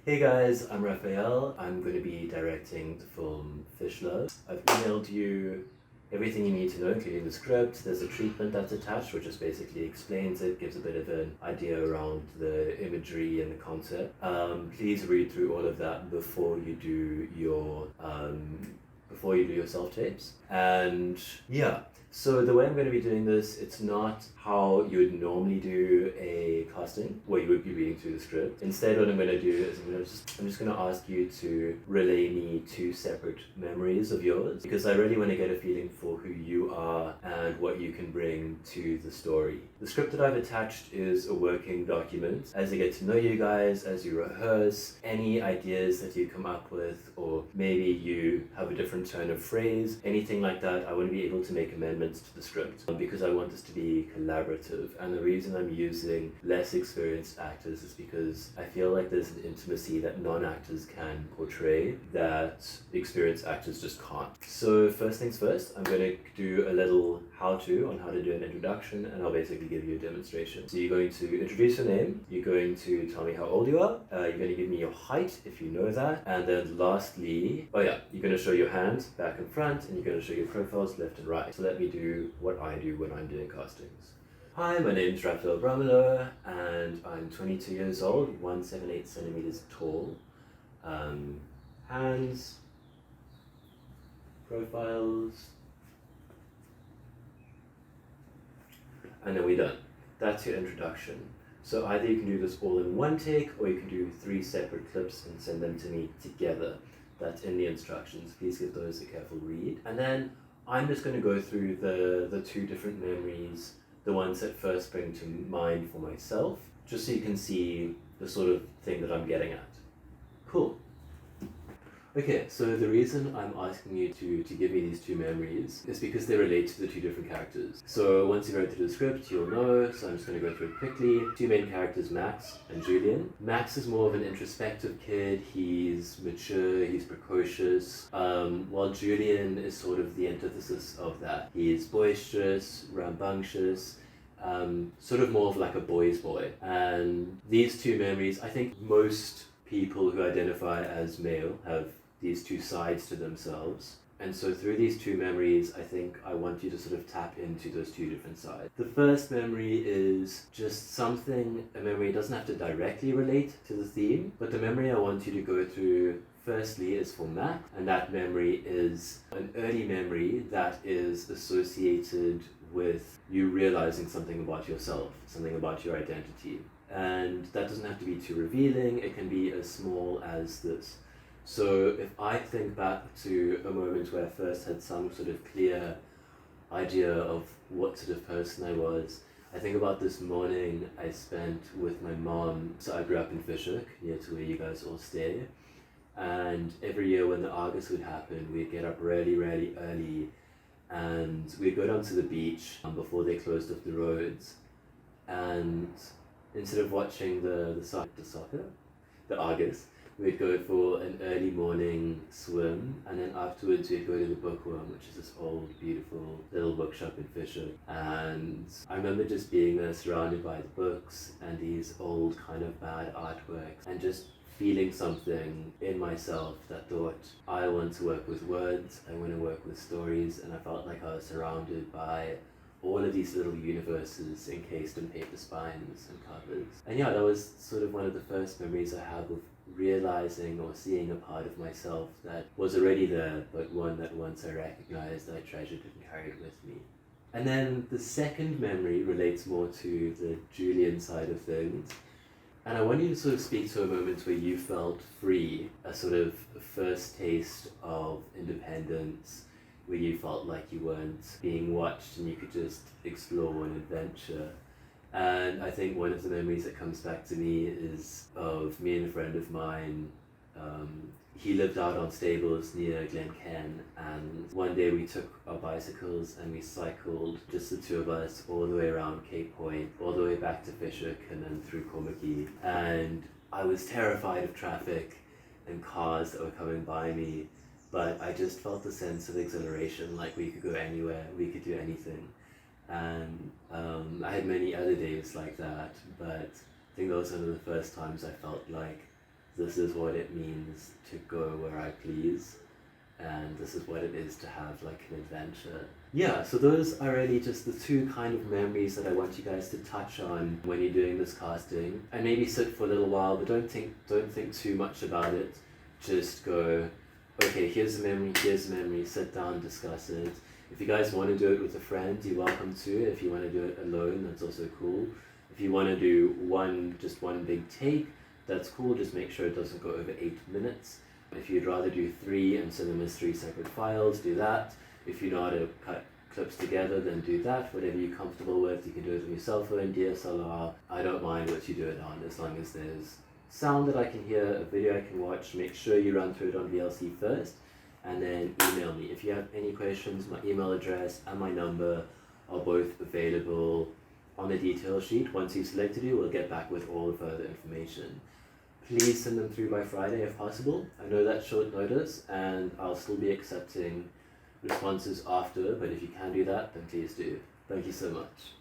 Hey guys, I'm Raphael. I'm going to be directing the film Fish Love. I've emailed you everything you need to know, including the script. There's a treatment that's attached, which just basically explains it, gives a bit of an idea around the imagery and the concept. Please read through all of that before you do your self-tapes. And yeah, so the way I'm going to be doing this, it's not how you would normally do a casting, where you would be reading through the script. Instead, what I'm going to do is I'm just going to ask you to relay me two separate memories of yours, because I really want to get a feeling for who you are and what you can bring to the story. The script that I've attached is a working document. As I get to know you guys, as you rehearse, any ideas that you come up with, or maybe you have a different turn of phrase, anything like that, I want to be able to make amendments to the script because I want this to be collaborative. And the reason I'm using less experienced actors is because I feel like there's an intimacy that non-actors can portray that experienced actors just can't. So first things first, I'm going to do a little how-to on how to do an introduction, and I'll basically give you a demonstration. So you're going to introduce your name, you're going to tell me how old you are, you're going to give me your height if you know that, and then lastly, you're going to show your hands back and front, and you're going to show your profiles left and right. So let me do what I do when I'm doing castings. Hi, my name is Raphael Bramelo, and I'm 22 years old, 178 centimeters tall. Hands, profiles, and then we're done. That's your introduction. So either you can do this all in one take, or you can do 3 separate clips and send them to me together. That's in the instructions. Please give those a careful read. And then I'm just going to go through the 2 different memories, the ones that first spring to mind for myself, just so you can see the sort of thing that I'm getting at. Cool. Okay, so the reason I'm asking you to give me these 2 memories is because they relate to the 2 different characters. So once you've read through the script, you'll know, so I'm just going to go through it quickly. 2 main characters, Max and Julian. Max is more of an introspective kid, he's mature, he's precocious, while Julian is sort of the antithesis of that. He's boisterous, rambunctious, sort of more of like a boy's boy. And these 2 memories, I think most people who identify as male have these 2 sides to themselves. And so through these 2 memories, I think I want you to sort of tap into those 2 different sides. The first memory is just something, a memory doesn't have to directly relate to the theme, but the memory I want you to go through firstly is for Mac, and that memory is an early memory that is associated with you realizing something about yourself, something about your identity. And that doesn't have to be too revealing, it can be as small as this. So if I think back to a moment where I first had some sort of clear idea of what sort of person I was, I think about this morning I spent with my mom. So I grew up in Fishhook, near to where you guys all stay. And every year when the Argus would happen, we'd get up really, really early and we'd go down to the beach before they closed off the roads. And instead of watching the Argus, we'd go for an early morning swim, and then afterwards we'd go to the Bookworm, which is this old, beautiful little bookshop in Fisher. And I remember just being there surrounded by the books and these old kind of bad artworks, and just feeling something in myself that thought, I want to work with words, I want to work with stories, and I felt like I was surrounded by all of these little universes encased in paper spines and covers. And yeah, that was sort of one of the first memories I have of realizing or seeing a part of myself that was already there, but one that once I recognized, I treasured and carried with me. And then the second memory relates more to the Julian side of things. And I want you to sort of speak to a moment where you felt free, a sort of first taste of independence, where you felt like you weren't being watched and you could just explore and adventure. And I think one of the memories that comes back to me is of me and a friend of mine. He lived out on stables near Glencairn, and one day we took our bicycles and we cycled, just the 2 of us, all the way around Cape Point, all the way back to Fishhook and then through Cormackey. And I was terrified of traffic and cars that were coming by me, but I just felt a sense of exhilaration, like we could go anywhere, we could do anything. And I had many other days like that, but I think that was one of the first times I felt like this is what it means to go where I please, and this is what it is to have like an adventure. Yeah, so those are really just the two kind of memories that I want you guys to touch on when you're doing this casting, and maybe sit for a little while, but don't think too much about it. Just go, okay, here's the memory, sit down, discuss it. If you guys want to do it with a friend, you're welcome to. If you want to do it alone, that's also cool. If you want to do just one big take, that's cool, just make sure it doesn't go over 8 minutes. If you'd rather do 3 and send them as 3 separate files, do that. If you know how to cut clips together, then do that. Whatever you're comfortable with, you can do it on your cell phone, DSLR. I don't mind what you do it on, as long as there's sound that I can hear, a video I can watch. Make sure you run through it on VLC first, and then email me. If you have any questions, my email address and my number are both available on the detail sheet. Once you've selected you, we'll get back with all the further information. Please send them through by Friday if possible. I know that's short notice, and I'll still be accepting responses after, but if you can do that, then please do. Thank you so much.